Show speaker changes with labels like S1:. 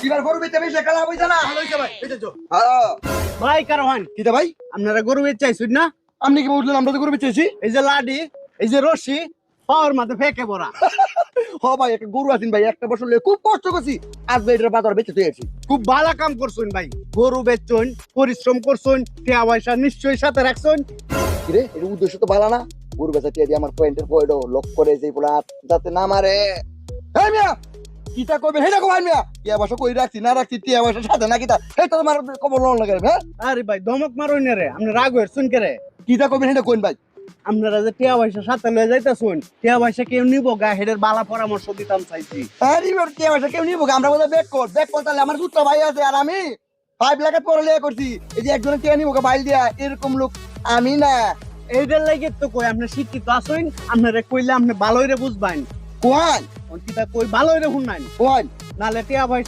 S1: এবার গরু বেচতে বেশি খেলা হইছে না
S2: ভাই বেচেছো
S1: হ্যাঁ
S2: ভাই কারোহান
S1: কিটা ভাই
S2: আপনারা গরু বেচাইছেন না
S1: আপনি কি বুঝলেন আমরা তো গরু বেচেছি
S2: এই যে লাডি এই যে রশি পাওয়ার মাঝে ফেকে পড়া
S1: হ ভাই একটা গরু আছেন ভাই একটা বছর লয়ে খুব কষ্ট করছি আজ ভাই এটার বাজার বেচে দিয়েছি
S2: খুব ভালো কাম করছেন ভাই গরু বেচছেন পরিশ্রম করছেন টাকা পয়সা নিশ্চয়ই সাথে রাখছেন
S1: কিরে এর উদ্দেশ্য তো ভালো না গরু বেচা টিয়া দিয়ে আমার পয়েন্টের পয়েন্টও লক করে যে পোলা যাতে না মারে এই মিয়া কিটা করবেন হেটা কমাই মিয়া টিয়া বসা কই রাখছি না রাখছি টিয়া বসা সাথে না কিটা এই তো তোমার কবর লোন লাগে হ্যাঁ
S2: আরে ভাই ধমক মারুন না রে আপনি রাগ হয়েছেন কে রে
S1: কিটা করবেন হেটা কোন ভাই
S2: আপনারা যে টিয়া পয়সা সাথে লয়ে যাইতেছেন টিয়া পয়সা কেউ নিব গা হেডের বালা পরামর্শ দিতাম চাইছি
S1: আরে এবার টিয়া বসা কেউ নিব আমরা বলে ব্যাক কর তাহলে আমার দুটো ভাই আছে আর আমি 5 লাখ পড়ালেখা করছি এই যে একজনের টিয়া নিব বাইল দিয়া এরকম লোক আমি না
S2: এইটার লাগে তো কই আপনি শিক্ষিত আছেন আপনারা কইলে আপনি ভালোই রে বুঝবেন
S1: কোন
S2: কিতা কই ভালোই রে শুনাইন
S1: কোন
S2: নালে টিয়া পয়সা